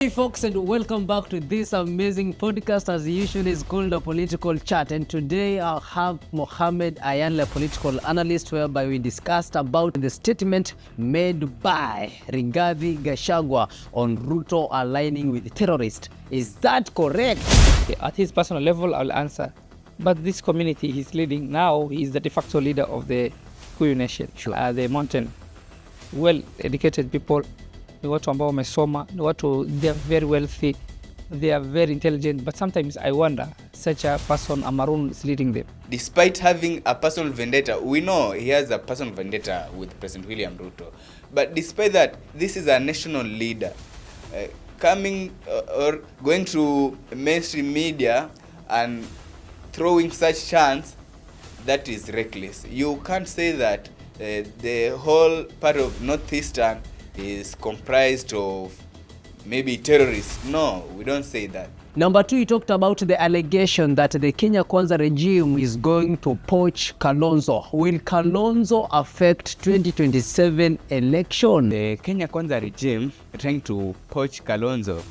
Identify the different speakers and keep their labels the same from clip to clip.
Speaker 1: Hey folks, and welcome back to this amazing podcast. As usual, is called a political chat, and today I have Mohamed Ayanle, political analyst, whereby we discussed about the statement made by Rigathi Gashagua on Ruto aligning with terrorists. Is that correct?
Speaker 2: At his personal level, I'll answer. But this community he's leading now, he's the de facto leader of the Kuyu nation,
Speaker 1: Sure.
Speaker 2: the mountain. Well-educated people, ni watu ambao wamesoma, ni watu, they are very wealthy, they are very intelligent, but sometimes I wonder, such a person, a maroon, is leading them.
Speaker 3: Despite having a personal vendetta, we know he has a personal vendetta with President William Ruto. But despite that, this is a national leader. Coming or going to mainstream media and throwing such chants, that is reckless. You can't say that the whole part of Northeastern is comprised of maybe terrorists. No, we don't say that.
Speaker 1: Number two, he talked about the allegation that the Kenya Kwanza regime is going to poach Kalonzo. Will Kalonzo affect 2027 election?
Speaker 3: The Kenya Kwanza regime trying to poach Kalonzo,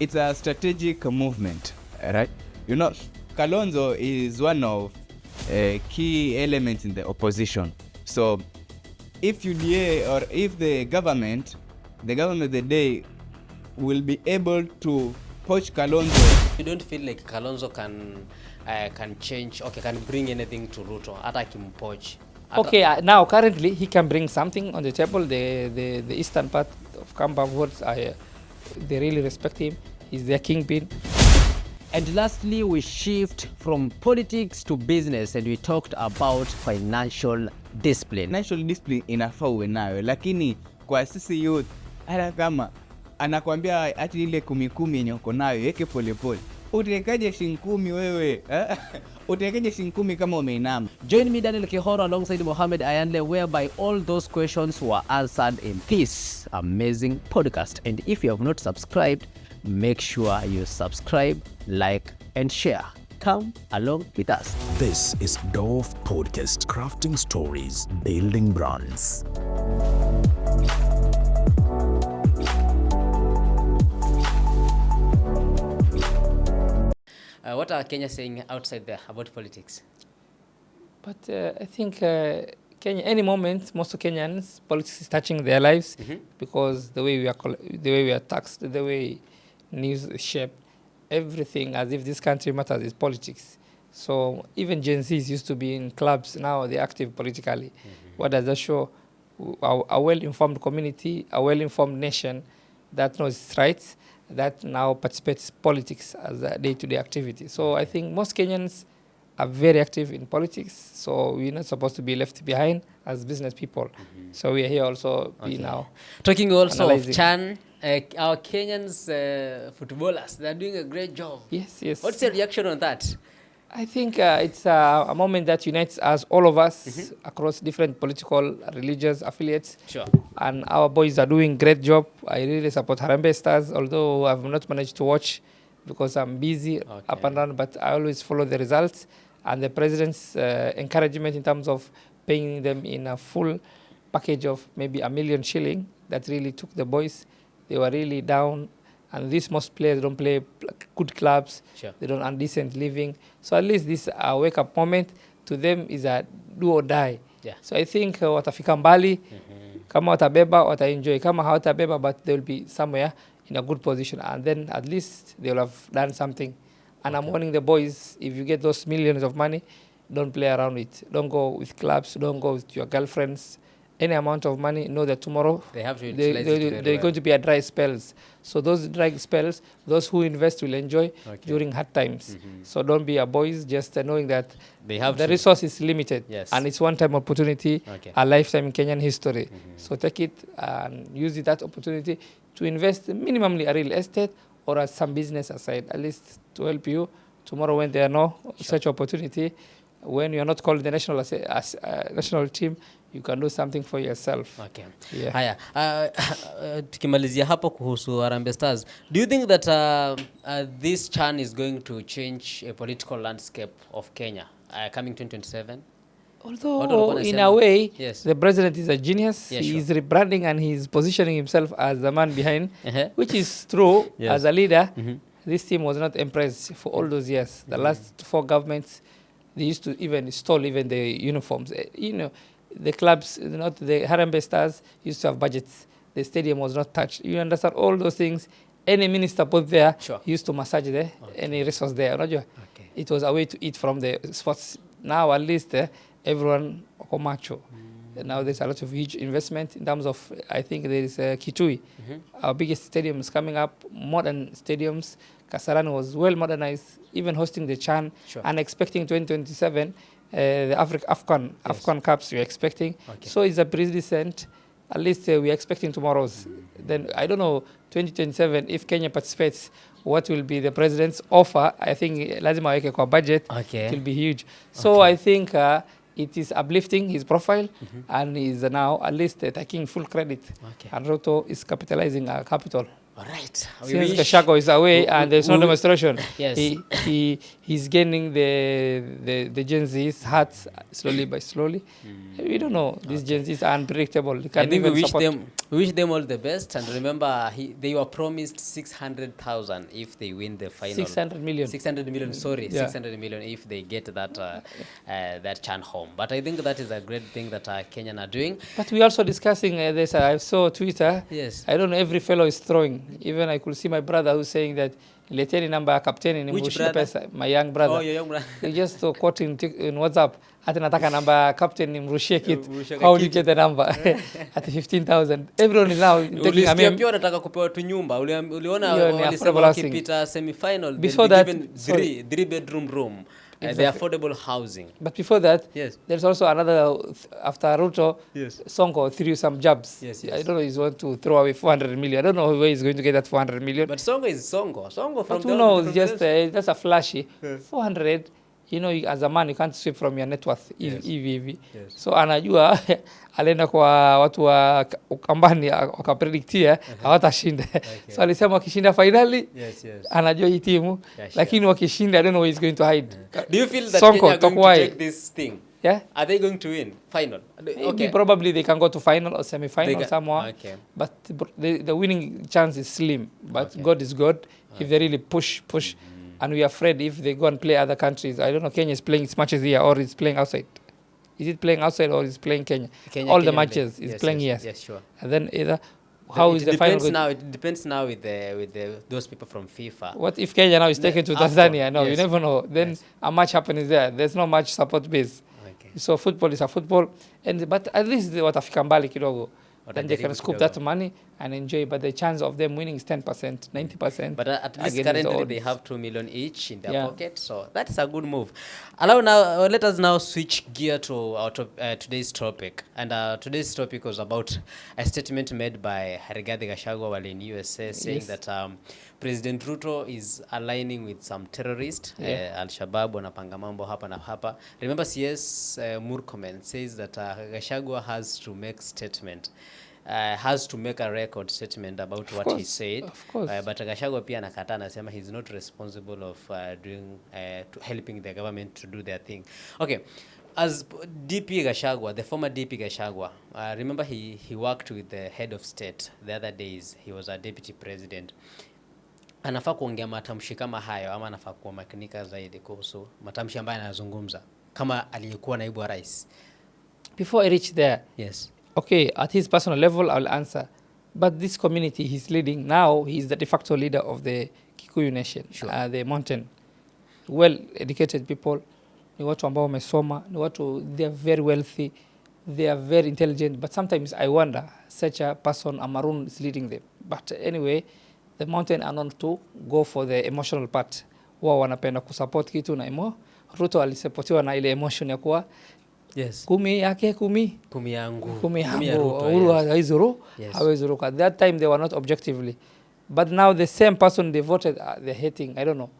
Speaker 3: it's a strategic movement, right? You know, Kalonzo is one of key elements in the opposition. So if UDA or if the government of the day will be able to poach Kalonzo.
Speaker 1: You don't feel like Kalonzo can change, okay, can bring anything to Ruto, hata kimpoach?
Speaker 2: Okay, now currently he can bring something on the table. The eastern part of Kamba votes, they really respect him. He's their kingpin.
Speaker 1: And lastly, we shift from politics to business, and we talked about financial discipline.
Speaker 3: Financial discipline inafaa uwe nayo, lakini kwa sisi youth, hata kama anakuambia ati ile 10 yenye uko nayo yeke polepole, utekaje shilingi 10 wewe? Utekaje shilingi 10 kama umeinama?
Speaker 1: Join me, Daniel Kihoro, alongside Mohamed Ayanle, whereby all those questions were answered in this amazing podcast. And if you have not subscribed, make sure you subscribe, like, and share. Come along with us.
Speaker 4: This is Dove Podcast, crafting stories, building brands.
Speaker 1: What are Kenya saying outside there about politics?
Speaker 2: But I think Kenya, any moment, most of Kenyans, politics is touching their lives because the way we are taxed, the way news is shaped, everything as if this country matters is politics. So even Gen Zs used to be in clubs, now they're active politically. What does that show? A well-informed community, a well-informed nation that knows its rights, that now participates in politics as a day-to-day activity. So I think most Kenyans are very active in politics, so we're not supposed to be left behind as business people. So we are here also now.
Speaker 1: Talking also
Speaker 2: analyzing.
Speaker 1: of Chan, our Kenyans footballers, they're doing a great job.
Speaker 2: Yes.
Speaker 1: What's your reaction on that?
Speaker 2: I think it's a moment that unites us, all of us, across different political, religious affiliates.
Speaker 1: Sure.
Speaker 2: And our boys are doing great job. I really support Harambee Stars, although I've not managed to watch because I'm busy up and down, but I always follow the results and the president's encouragement in terms of paying them in a full package of maybe $1 million shilling. That really took the boys. They were really down. And these most players don't play good clubs.
Speaker 1: Sure.
Speaker 2: They don't earn decent living. So at least this wake-up moment to them is a do or die.
Speaker 1: Yeah.
Speaker 2: So I think watafika mbali, kama watabeba, wataenjoy. Kama hawatabeba, but they will be somewhere in a good position. And then at least they will have done something. And I'm warning the boys, if you get those millions of money, don't play around it. Don't go with clubs. Don't go with your girlfriends. Any amount of money, know that tomorrow
Speaker 1: They have to utilize it very
Speaker 2: they're
Speaker 1: well.
Speaker 2: going to be a dry spells. So those dry spells, those who invest will enjoy during hard times. So don't be a boys, just knowing that
Speaker 1: They have
Speaker 2: the
Speaker 1: to.
Speaker 2: resource is limited.
Speaker 1: Yes.
Speaker 2: And it's one-time opportunity, a lifetime in Kenyan history. So take it and use that opportunity to invest minimally a real estate or as some business aside, at least to help you tomorrow when there are no such opportunity. When you are not called the national team, you can do something for yourself.
Speaker 1: Okay.
Speaker 2: Yeah.
Speaker 1: Haya, tukimalizia hapo kuhusu Harambee Stars, do you think that this Chan is going to change a political landscape of Kenya coming 2027?
Speaker 2: Although, in a way,
Speaker 1: yes.
Speaker 2: the president is a genius.
Speaker 1: Yeah,
Speaker 2: He
Speaker 1: sure.
Speaker 2: is rebranding and he is positioning himself as the man behind,
Speaker 1: Uh-huh.
Speaker 2: which is true.
Speaker 1: Yes.
Speaker 2: As a leader,
Speaker 1: Mhm.
Speaker 2: this team was not impressed for all those years. The last 4 governments, they used to even stole even the uniforms. The clubs, not the Harambee Stars, used to have budgets. The stadium was not touched. You understand all those things. Any minister put there
Speaker 1: Sure.
Speaker 2: used to massage there, any resource there.
Speaker 1: Okay.
Speaker 2: It was a way to eat from the sports. Now at least everyone macho. Now there's a lot of huge investment in terms of, I think there is Kitui. Our biggest stadium is coming up, modern stadiums. Kasarani was well modernized, even hosting the CHAN,
Speaker 1: Sure.
Speaker 2: and expecting 2027, the Afghan Cups we're expecting.
Speaker 1: Okay.
Speaker 2: So it's a precedent. At least we're expecting tomorrow's. Then I don't know, 2027, if Kenya participates, what will be the president's offer? I think lazima weke kwa budget.
Speaker 1: Okay.
Speaker 2: It will be huge. So I think it is uplifting his profile, and he's now at least taking full credit.
Speaker 1: Okay.
Speaker 2: And Ruto is capitalizing our capital.
Speaker 1: All right.
Speaker 2: Since Gashagua is away and there's no demonstration,
Speaker 1: Yes.
Speaker 2: he's gaining the Gen Z's hearts slowly by slowly. We don't know. These Gen Z's are unpredictable. They
Speaker 1: I
Speaker 2: can
Speaker 1: think we
Speaker 2: even support.
Speaker 1: wish them all the best. And remember, they were promised 600,000 if they win the final.
Speaker 2: 600 million.
Speaker 1: 600 million, sorry,
Speaker 2: Yeah.
Speaker 1: 600 million if they get that CHAN home. But I think that is a great thing that Kenyan are doing.
Speaker 2: But we also discussing this. I saw Twitter.
Speaker 1: Yes.
Speaker 2: I don't know, every fellow is throwing. Even I could see my brother who's saying that leteni number captain in
Speaker 1: Which brother?
Speaker 2: pesa. My young brother.
Speaker 1: Oh, your young brother.
Speaker 2: He just quote in WhatsApp. Hata nataka number captain nimrushie kit.
Speaker 1: Mrushie
Speaker 2: How will you
Speaker 1: kit.
Speaker 2: get the number? At 15,000. Everyone is now taking a
Speaker 1: Ulisikia
Speaker 2: meme.
Speaker 1: pia wanataka kupewa tu nyumba. Uliona
Speaker 2: Hiyo ni
Speaker 1: walisema
Speaker 2: affordable housing.
Speaker 1: wakipita semi-final,
Speaker 2: Before
Speaker 1: they'll be
Speaker 2: that,
Speaker 1: given
Speaker 2: sorry.
Speaker 1: three bedroom room. The
Speaker 2: Exactly.
Speaker 1: affordable housing.
Speaker 2: But before that,
Speaker 1: Yes.
Speaker 2: there's also another, after Ruto,
Speaker 1: Yes.
Speaker 2: Sonko threw some jabs.
Speaker 1: Yes,
Speaker 2: I
Speaker 1: yes.
Speaker 2: don't know, he's want to throw away 400 million. I don't know where he's going to get that 400 million.
Speaker 1: But Songo is Songo. Songo from
Speaker 2: But who knows, just
Speaker 1: the
Speaker 2: that's a flashy. 400, as a man, you can't sweep from your net worth.
Speaker 1: Yes.
Speaker 2: Yes.
Speaker 1: Yes.
Speaker 2: So anajua alienda kwa watu wa Ukambani wakaprediktia hawatashinda. So alisema wakishinda finali,
Speaker 1: Yes, yes.
Speaker 2: anajua hii timu,
Speaker 1: Yeah, sure.
Speaker 2: lakini wakishinda, I don't know where he's going to hide.
Speaker 1: Do you feel that
Speaker 2: Sonko,
Speaker 1: Kenya are going to
Speaker 2: Tokwai.
Speaker 1: take this thing?
Speaker 2: Yeah?
Speaker 1: Are they going to win? Final?
Speaker 2: Maybe probably they can go to final or semi-final
Speaker 1: They
Speaker 2: somewhere.
Speaker 1: Okay.
Speaker 2: But the winning chance is slim. But
Speaker 1: Okay.
Speaker 2: God is God. If they really push, and we are afraid if they go and play other countries. I don't know, Kenya is playing its matches here or is playing outside. Is it playing outside or is playing Kenya? All the
Speaker 1: Kenya
Speaker 2: matches
Speaker 1: play.
Speaker 2: is
Speaker 1: Yes,
Speaker 2: playing
Speaker 1: yes,
Speaker 2: here.
Speaker 1: yes, sure.
Speaker 2: And then either how is the final going?
Speaker 1: It depends now with those people from FIFA.
Speaker 2: What if Kenya now is taken to
Speaker 1: AFCON,
Speaker 2: Tanzania? No,
Speaker 1: yes.
Speaker 2: you never know. Then
Speaker 1: Yes.
Speaker 2: a match happens there. There's no match support base.
Speaker 1: Okay.
Speaker 2: So football is a football, but at least watafika mbali kidogo. Then they can
Speaker 1: Watajaribu
Speaker 2: scoop
Speaker 1: kidogo.
Speaker 2: that money and enjoy. But the chance of them winning is 10%, 90%.
Speaker 1: But at least
Speaker 2: against the
Speaker 1: currently
Speaker 2: odds.
Speaker 1: they have 2 million each in their
Speaker 2: Yeah.
Speaker 1: pocket, so that's a good move. Let us now switch gear to our today's topic. And today's topic was about a statement made by Rigathi Gashagua while in USA, saying
Speaker 2: Yes.
Speaker 1: that President Ruto is aligning with some terrorists, Al-Shabaab, wanapanga mambo hapa na hapa. Remember CS Murkomen says that Gashagua has to make statement. Has to make a record statement about what he said.
Speaker 2: Of course.
Speaker 1: But Gashagua pia anakataa, anasema he's not responsible of helping the government to do their thing. Okay, as DP Gashagua, the former DP Gashagua, remember he worked with the head of state the other days. He was a deputy president. Anafaa kuongea matamshi kama hayo ama anafaa kuwa makinika zaidi kuhusu matamshi ambayo anazungumza kama aliyekuwa naibu wa rais?
Speaker 2: Before I reach there,
Speaker 1: Yes.
Speaker 2: okay, at his personal level, I'll answer. But this community he's leading now, he's the de facto leader of the Kikuyu nation,
Speaker 1: Sure.
Speaker 2: the mountain. Well-educated people, ni watu ambao wamesoma, ni watu, they are very wealthy, they are very intelligent, but sometimes I wonder, such a person, a maroon, is leading them. But anyway, the mountain are known to go for the emotional part. Wao wanapenda kusupport kitu na Ruto alisupportiwa na ile emotion ya kuwa
Speaker 1: Yes.
Speaker 2: kumi yake kumi
Speaker 1: Kumi
Speaker 2: kumi
Speaker 1: ya
Speaker 2: yangu
Speaker 1: Ruto,
Speaker 2: Uhuru
Speaker 1: yes.
Speaker 2: haizuru
Speaker 1: Yes.
Speaker 2: hawezuru. At that time they were not objectively, but now the same person they voted they're hating. I don't know,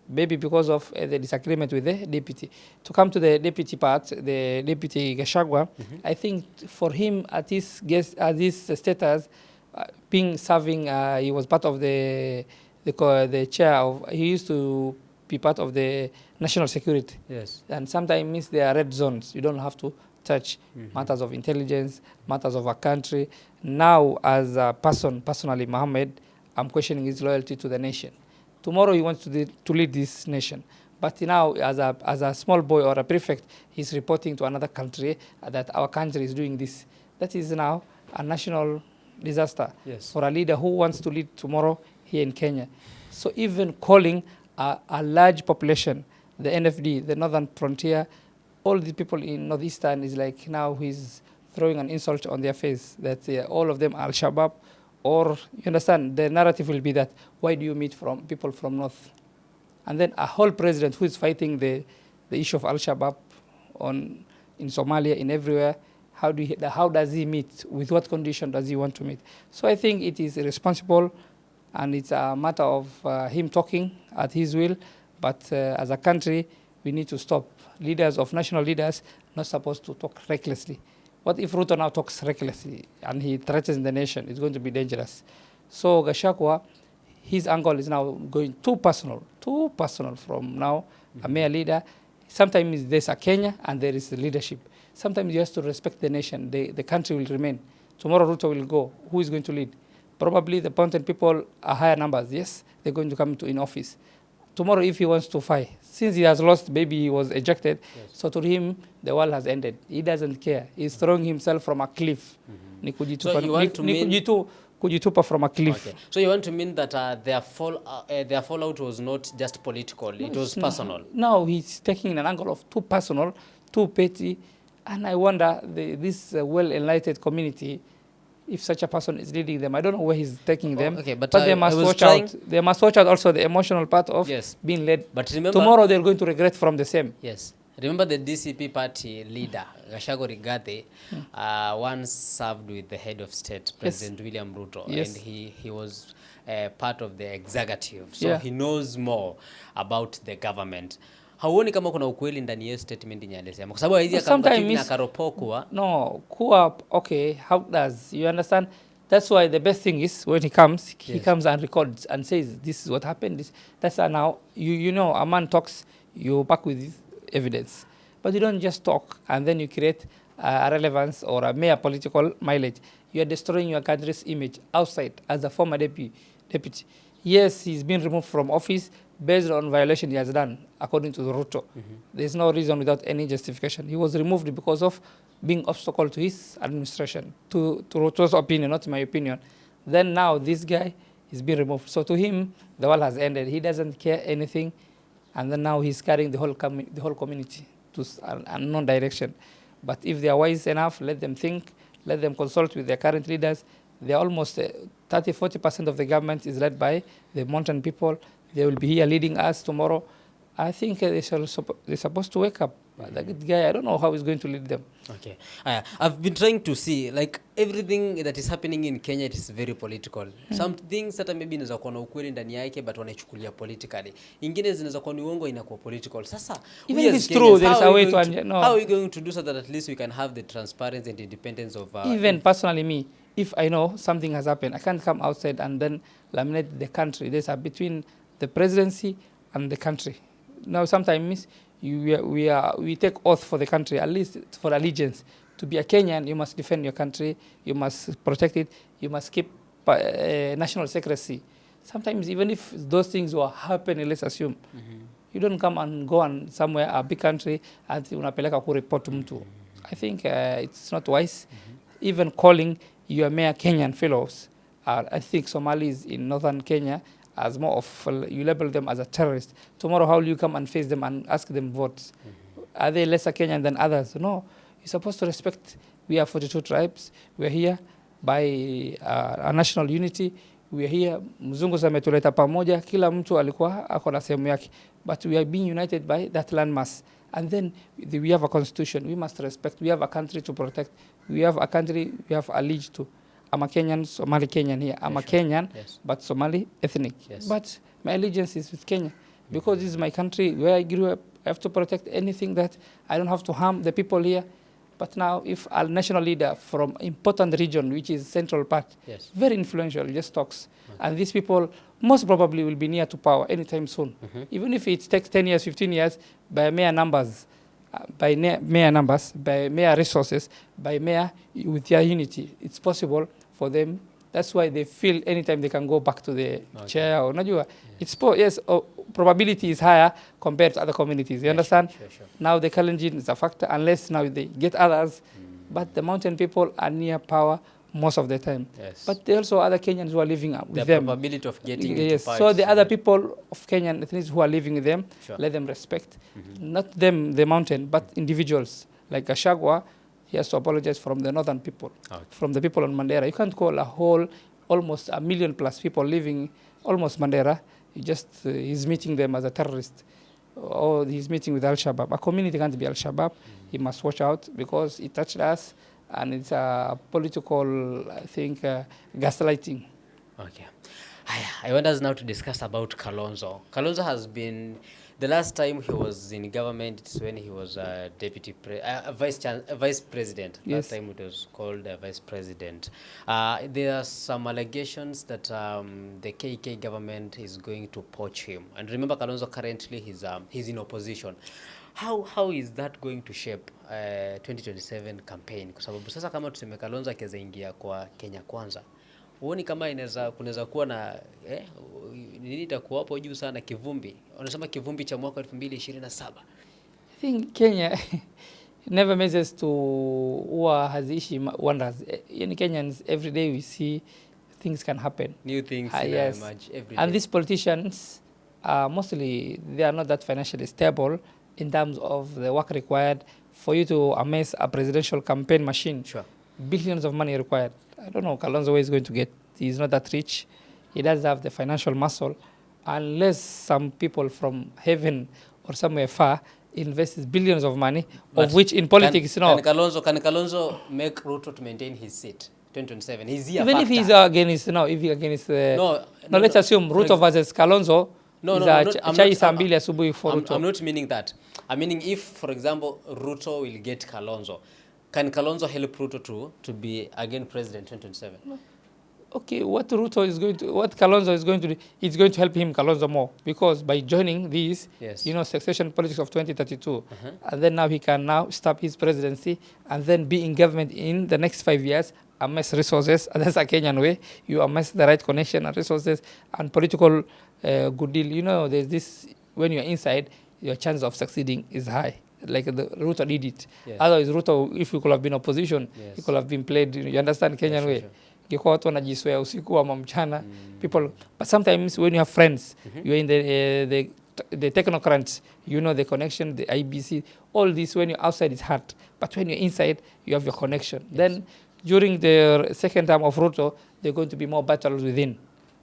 Speaker 2: maybe because of the disagreement with the deputy. To come to the deputy part, the deputy Gashagua, I think for him at his status, being serving, he was part of the chair of. He used to be part of the national security.
Speaker 1: Yes.
Speaker 2: And sometimes there are red zones. You don't have to touch matters of intelligence, matters of a country. Now, as a person, personally, Mohammed, I'm questioning his loyalty to the nation. Tomorrow he wants to lead this nation. But now, as a small boy or a prefect, he's reporting to another country that our country is doing this. That is now a national disaster for a leader who wants to lead tomorrow here in Kenya. So even calling a large population, the NFD, the Northern Frontier, all the people in Northeastern is like now he's throwing an insult on their face that all of them are Al-Shabaab, or you understand, the narrative will be that why do you meet from people from North? And then a whole president who is fighting the issue of Al-Shabaab in Somalia, in everywhere, how does he meet? With what condition does he want to meet? So I think it is irresponsible, and it's a matter of him talking at his will. But as a country, we need to stop. National leaders, not supposed to talk recklessly. What if Ruto now talks recklessly and he threatens the nation? It's going to be dangerous. So Gashagua, his angle is now going too personal from now, a mere leader. Sometimes there's a Kenya and there is the leadership. Sometimes you have to respect the nation. The country will remain. Tomorrow Ruto will go. Who is going to lead? Probably the Ponten people are higher numbers. Yes, they're going to come in office. Tomorrow, if he wants to fight, since he has lost, maybe he was ejected. Yes. So to him, the world has ended. He doesn't care. He's throwing himself from a cliff.
Speaker 1: So you want to mean
Speaker 2: kujitupa from a cliff.
Speaker 1: Okay. So you want to mean that their fallout was not just political; it was personal.
Speaker 2: No, he's taking an angle of too personal, too petty, and I wonder this well-enlightened community, if such a person is leading them, I don't know where he's taking them.
Speaker 1: Okay, but
Speaker 2: they must watch out. They must watch out also the emotional part of being led.
Speaker 1: But remember,
Speaker 2: tomorrow they're going to regret from the same.
Speaker 1: Yes. Remember the DCP party leader, Gashagua Rigathi, once served with the head of state, President William Ruto, and he was part of the executive. So he knows more about the government. Hauoni kama kuna ukweli ndani ya statement yenye alisema? Kwa sababu hizi akambaki na karopokwa.
Speaker 2: No, kuwa okay, how does you understand? That's why the best thing is when he comes, he comes and records and says this is what happened. That's now you know a man talks, you back with evidence. But you don't just talk and then you create a relevance or a mere political mileage. You are destroying your country's image outside as a former deputy. Yes, he's been removed from office based on violation he has done, according to the Ruto. There's no reason without any justification. He was removed because of being obstacle to his administration, to Ruto's opinion, not my opinion. Then now this guy is being removed. So to him, the world has ended. He doesn't care anything. And then now he's carrying the whole community to an unknown direction. But if they are wise enough, let them think, let them consult with their current leaders. They're almost 30-40% of the government is led by the mountain people. They will be here leading us tomorrow. I think they're supposed to wake up. That guy, I don't know how he's going to lead them.
Speaker 1: Okay. I've been trying to see, like, everything that is happening in Kenya, it is very political. Some things that maybe inaweza kuwa na ukweli ndani yake, but wanaichukulia politically. Ingine zinaweza kuwa ni uongo inakuwa political. Sasa,
Speaker 2: even if it's true, there is a way to
Speaker 1: how are we going to do so that at least we can have the transparency and independence of...
Speaker 2: even personally me, if I know something has happened, I can't come outside and then laminate the country. There's a between the presidency and the country. Now, sometimes we take oath for the country, at least for allegiance. To be a Kenyan, you must defend your country, you must protect it, you must keep national secrecy. Sometimes, even if those things were happening, let's assume, you don't come and go on somewhere, a big country, and unapeleka kureport to mtu. I think it's not wise. Even calling your mere Kenyan fellows, I think Somalis in northern Kenya, as more of, you label them as a terrorist. Tomorrow, how will you come and face them and ask them votes? Are they lesser Kenyan than others? No. You're supposed to respect. We are 42 tribes. We're here by a national unity. We're here. Mzungu ametuleta pamoja. Kila mtu alikuwa ako na sehemu yake. But we are being united by that landmass. And then we have a constitution. We must respect. We have a country to protect. We have a country we have alleged to. I'm a Kenyan, Somali Kenyan here. I'm a Kenyan, but Somali ethnic. But my allegiance is with Kenya because this is my country where I grew up. I have to protect anything that I don't have to harm the people here. But now, if a national leader from important region, which is central part,
Speaker 1: Yes.
Speaker 2: very influential, just talks, and these people most probably will be near to power anytime soon. Even if it takes 10 years, 15 years, by mere numbers, by mere resources, by mere with their unity, it's possible for them. That's why they feel anytime they can go back to the chair. Or yes, probability is higher compared to other communities. You understand?
Speaker 1: Sure.
Speaker 2: Now the Kalenjin is a factor, unless now they get others. But the mountain people are near power most of the time.
Speaker 1: Yes.
Speaker 2: But there are also other Kenyans who are living with
Speaker 1: The
Speaker 2: them.
Speaker 1: probability of getting
Speaker 2: Yes.
Speaker 1: into power.
Speaker 2: So
Speaker 1: is
Speaker 2: the other
Speaker 1: very-
Speaker 2: people of Kenyan ethnics who are living with them,
Speaker 1: Sure.
Speaker 2: let them respect. Not them, the mountain, but individuals. Like Gashagua, he has to apologize from the northern people, from the people on Mandera. You can't call a whole, almost 1 million plus people living almost Mandera. He's meeting them as a terrorist. Or he's meeting with Al-Shabaab. A community can't be Al-Shabaab. He must watch out because it touched us. And it's a political, I think, gaslighting.
Speaker 1: Okay. I want us now to discuss about Kalonzo. Kalonzo has been, the last time he was in government, it's when he was vice president.
Speaker 2: Yes.
Speaker 1: That time it was called vice president. There are some allegations that the KK government is going to poach him. And remember, Kalonzo currently he's in opposition. How is that going to shape 2027 campaign? Kwa sababu sasa kama tuseme Kalonzo akiweza ingia kwa Kenya Kwanza, huoni kama kunaweza kuwa na nini itakuwa hapo juu sana, kivumbi? Wanasema kivumbi cha mwaka 2027.
Speaker 2: I think Kenya never measures to who has issue wonders. In Kenyans, every day we see things can happen.
Speaker 1: New things
Speaker 2: Yes.
Speaker 1: emerge every day.
Speaker 2: And these politicians, mostly, they are not that financially stable in terms of the work required for you to amass a presidential campaign machine.
Speaker 1: Sure.
Speaker 2: Billions of money required. I don't know Kalonzo where he's going to get. He's not that rich. He doesn't have the financial muscle, unless some people from heaven or somewhere far invests billions of money,
Speaker 1: But
Speaker 2: of which in politics,
Speaker 1: can Kalonzo make Ruto to maintain his seat 2027? Is he a
Speaker 2: even
Speaker 1: factor?
Speaker 2: if he's against, let's assume Ruto versus Kalonzo. Chai saa mbili asubuhi for Ruto.
Speaker 1: I'm not meaning that. I'm meaning if, for example, Ruto will get Kalonzo, can Kalonzo help Ruto to be again president 2027? No.
Speaker 2: Okay, what Kalonzo is going to do, it's going to help him, Kalonzo, more. Because by joining these,
Speaker 1: Yes.
Speaker 2: succession politics of 2032, and then now he can now stop his presidency and then be in government in the next 5 years, amass resources, and that's a Kenyan way. You amass the right connection and resources and political good deal. There's this, when you're inside, your chance of succeeding is high. Like Ruto did it.
Speaker 1: Yes.
Speaker 2: Otherwise, Ruto, if he could have been opposition,
Speaker 1: Yes.
Speaker 2: he could have been played, you understand, Kenyan way.
Speaker 1: Sure.
Speaker 2: Ingekuwa watu wanajiswea usiku ama mchana, people. But sometimes when you have friends, you're in the technocrats, the connection, the IBC, all this. When you're outside, it's hard. But when you're inside, you have your connection. Yes. Then during the second term of Ruto, there are going to be more battles within,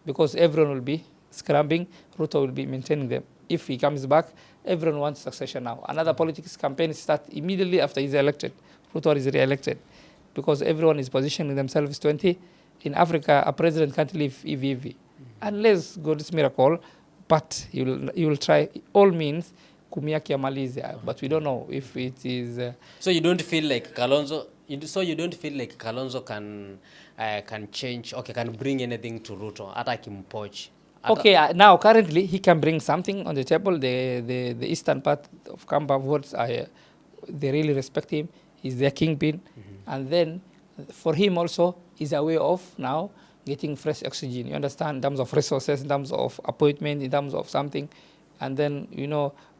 Speaker 2: because everyone will be scrambling. Ruto will be maintaining them. If he comes back, everyone wants succession now. Another politics campaign starts immediately after he's elected. Ruto is re-elected, because everyone is positioning themselves 20. In Africa, a president can't live easy, unless God's miracle, but he will try all means kumiyaki amalize. But we don't know if it is.
Speaker 1: So you don't feel like Kalonzo. You don't feel like Kalonzo can change? Okay, can bring anything to Ruto? Hata kimpoch.
Speaker 2: Okay, now currently he can bring something on the table. The eastern part of Kamba votes, they really respect him. He's their kingpin, and then for him also is a way of now getting fresh oxygen. You understand, in terms of resources, in terms of appointment, in terms of something, and then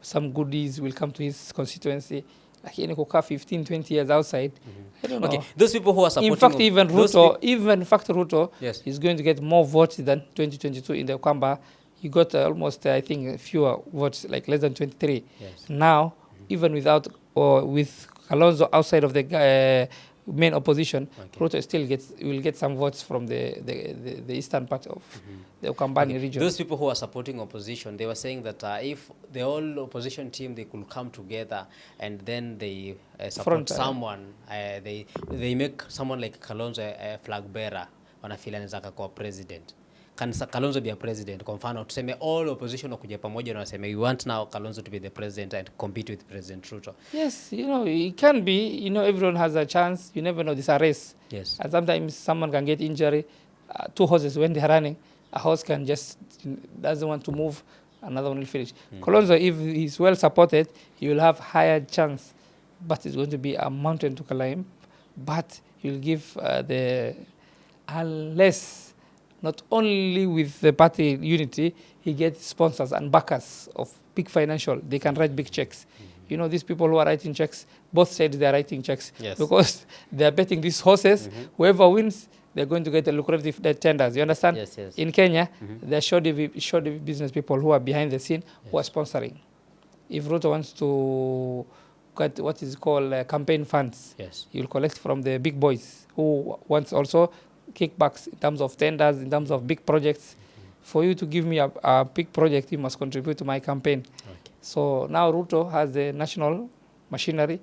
Speaker 2: some goodies will come to his constituency. Like in Koka 15, 20 years outside, I don't know.
Speaker 1: Okay, those people who are supporting.
Speaker 2: In fact, even Ruto,
Speaker 1: yes,
Speaker 2: is going to get more votes than 2022 in the Kwamba. He got almost, I think, fewer votes, like less than 23.
Speaker 1: Yes.
Speaker 2: Now, even without or with Kalonzo outside of the main opposition, Ruto still will get some votes from the eastern part of the Ukambani region.
Speaker 1: Those people who are supporting opposition, they were saying that if the whole opposition team, they could come together and then they support someone, they make someone like Kalonzo a flag bearer, wanafeel anaweza kuwa president.
Speaker 5: can Kalonzo be a president? Kwa mfano tuseme all opposition wakuja pamoja na waseme we want now Kalonzo to be the president and compete with President Ruto.
Speaker 2: Yes, it can be. Everyone has a chance. You never know. This is a race.
Speaker 5: Yes.
Speaker 2: And sometimes someone can get injury. Two horses, when they're running, a horse can just doesn't want to move, another one will finish. Kalonzo, if he's well supported, he will have higher chance, but it's going to be a mountain to climb. But he'll give unless not only with the party unity, he gets sponsors and backers of big financial. They can write big checks. These people who are writing checks, both sides they are writing checks.
Speaker 5: Yes.
Speaker 2: Because they are betting these horses. Whoever wins, they're going to get the lucrative tenders. You understand?
Speaker 5: Yes, yes.
Speaker 2: In Kenya, there are shoddy business people who are behind the scene, who are sponsoring. If Ruto wants to get what is called campaign funds,
Speaker 5: Yes.
Speaker 2: he will collect from the big boys who wants also kickbacks in terms of tenders, in terms of big projects. For you to give me a big project, you must contribute to my campaign.
Speaker 5: Okay.
Speaker 2: So now Ruto has the national machinery,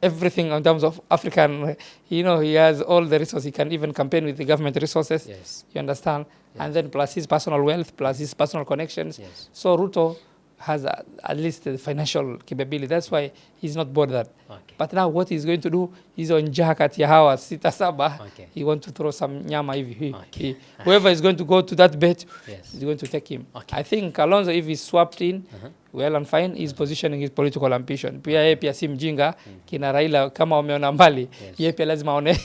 Speaker 2: everything in terms of African, he has all the resources. He can even campaign with the government resources.
Speaker 5: Yes.
Speaker 2: You understand?
Speaker 5: Yes.
Speaker 2: And then plus his personal wealth, plus his personal connections.
Speaker 5: Yes.
Speaker 2: So Ruto has at least the financial capability. That's why he's not bothered.
Speaker 5: Okay.
Speaker 2: But now what he's going to do, he's on Jakat Yahawa, Sita Saba.
Speaker 5: Okay.
Speaker 2: He wants to throw some nyama.
Speaker 5: Okay.
Speaker 2: Whoever is going to go to that bet,
Speaker 5: Yes.
Speaker 2: is going to take him.
Speaker 5: Okay.
Speaker 2: I think Kalonzo, if he's swapped in, well and fine, he's positioning his political ambition. Pia yeye pia si mjinga, kina Raila kama wameona mbali, yeye pia lazima aone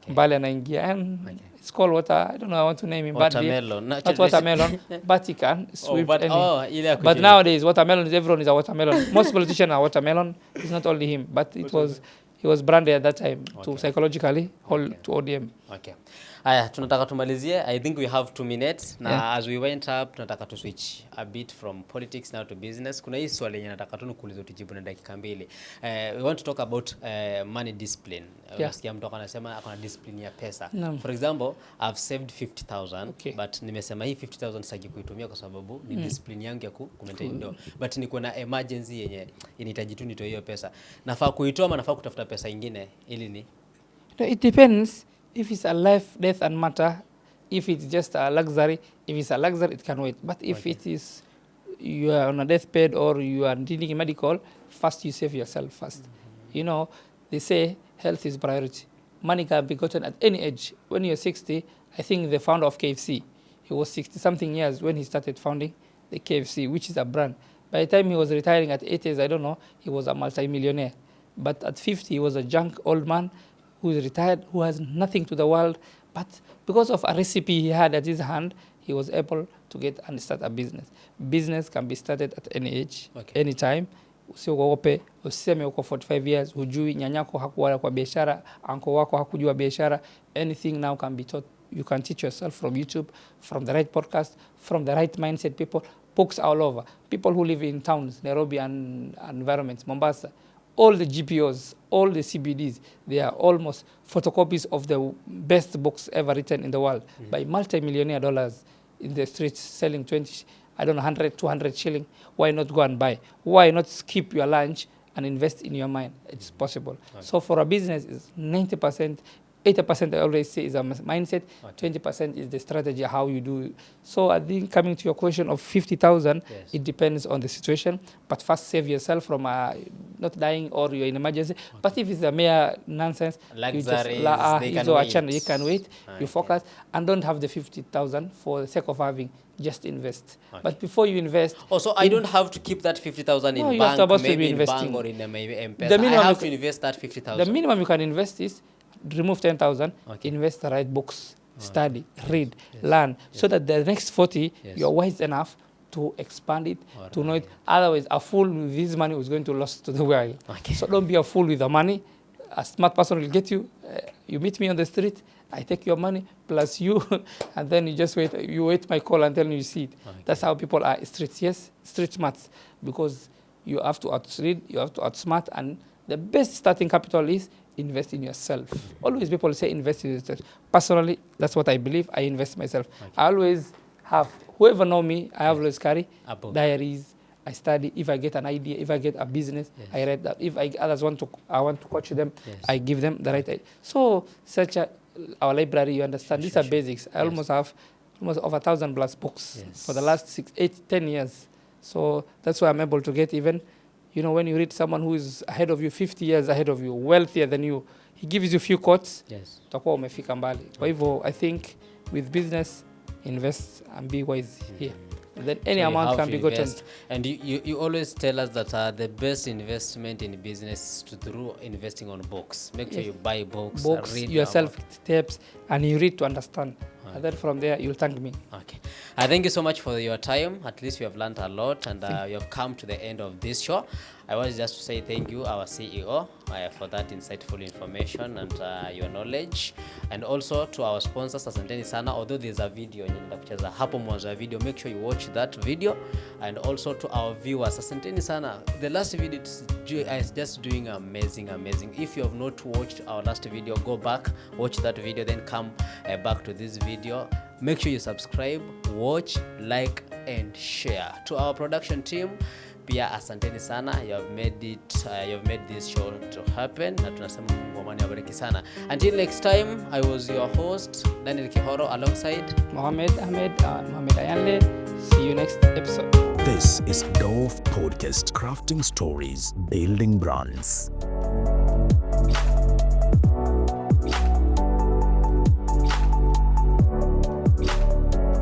Speaker 2: mbali anaingia. And it's called water, I don't know, I want to name him.
Speaker 5: Watermelon.
Speaker 2: Not watermelon, but he can sweep
Speaker 5: but
Speaker 2: but nowadays, watermelon, everyone is a watermelon. Most politicians are watermelon. It's not only him, but he was branded at that time to psychologically hold to ODM.
Speaker 5: Okay. Aya, tunataka tumalizie. I think we have 2 minutes. Na as we went up, tunataka to switch a bit from politics now to business. Kuna hii swali yenye nataka tu nikuulize tujibu na dakika 2. We want to talk about money discipline. Unasikia mtu anasema akona discipline ya pesa. For example, I've saved 50,000, but nimesema hii 50,000 sitaki kuitumia kwa sababu ni discipline yangu ya ku-maintain do. But niko na emergency yenye inahitaji tu nitoe hiyo pesa. Nafaa kuitoa ama nafaa kutafuta pesa nyingine ili ni?
Speaker 2: It depends. If it's a life, death and matter, if it's just a luxury, if it's a luxury, it can wait. But if it is, you are on a deathbed or you are needing medical, first you save yourself first. They say health is priority. Money can be gotten at any age. When you're 60, I think the founder of KFC, he was 60-something years when he started founding the KFC, which is a brand. By the time he was retiring at 80s, I don't know, he was a multi-millionaire. But at 50, he was a junk old man who is retired, who has nothing to the world, but because of a recipe he had at his hand, he was able to get and start a business. Business can be started at any age, any time. Usiogope, useme uko 45 years, hujui nyanyako hakuwa kwa biashara, anko wako hakujua biashara. Anything now can be taught. You can teach yourself from YouTube, from the right podcast, from the right mindset people. Books all over. People who live in towns, Nairobi and environments, Mombasa, all the GPOs, all the CBDs, they are almost photocopies of the best books ever written in the world by multi-millionaire dollars in the streets selling 100, 200 shilling. Why not go and buy? Why not skip your lunch and invest in your mind? It's possible. So for a business, it's 90%, 80% I always say is a mindset, 20% is the strategy, how you do it. So I think coming to your question of 50,000, it depends on the situation. But first save yourself from not dying or you're in emergency. But if it's a mere nonsense, you can wait, you focus, and don't have the 50,000 for the sake of having, just invest. But before you invest...
Speaker 5: So I don't have to keep that 50,000 in bank, maybe in bank or in M-Pesa. I have to invest that 50,000.
Speaker 2: The minimum you can invest is remove 10,000, invest the right books, study, read, learn, so that the next 40, you're wise enough to expand it, to know it. Otherwise, a fool with this money is going to lose to the world. So don't be a fool with the money. A smart person will get you. You meet me on the street, I take your money, plus you, and then you just wait. You wait my call until you see it. That's how people are streets. Yes, street smarts. Because you have to outread, you have to outsmart, and the best starting capital is invest in yourself. Always people say invest in yourself. Personally, that's what I believe. I invest myself. I always have, whoever know me, I always carry diaries. I study. If I get an idea, if I get a business, I read that. If others I want to coach them, I give them the right idea. So such a our library, you understand. These are basics. I almost have almost over 1,000 plus books for the last 6, 8, 10 years. So that's why I'm able to get even, you know, when you read someone who is ahead of you, 50 years ahead of you, wealthier than you, he gives you a few quotes, utakuwa umefika mbali. Kwa hivyo, I think with business, invest and be wise here. And then any amount can be gotten.
Speaker 5: And you always tell us that the best investment in business is through investing on books. Make sure you buy books, read
Speaker 2: yourself steps, and you read to understand. And then from there, you'll thank me.
Speaker 5: Okay. I thank you so much for your time. At least you have learned a lot, and you have come to the end of this show. I want just to say thank you, our CEO, for that insightful information and your knowledge. And also to our sponsors, asanteni sana. Although there's a video, nitakucheza hapo mwanzo wa video, make sure you watch that video. And also to our viewers, asanteni sana. The last video is just doing amazing. If you have not watched our last video, go back, watch that video, then come back to this video. Make sure you subscribe, watch, like, and share. To our production team, pia asanteni sana. You have made this show to happen. Na tunasema Mungu amani awabariki sana. Until next time, I was your host, Daniel Kihoro, alongside
Speaker 2: Mohamed Ahmed and Mohamed Ayanle. See you next episode.
Speaker 4: This is Dove Podcast, crafting stories, building brands.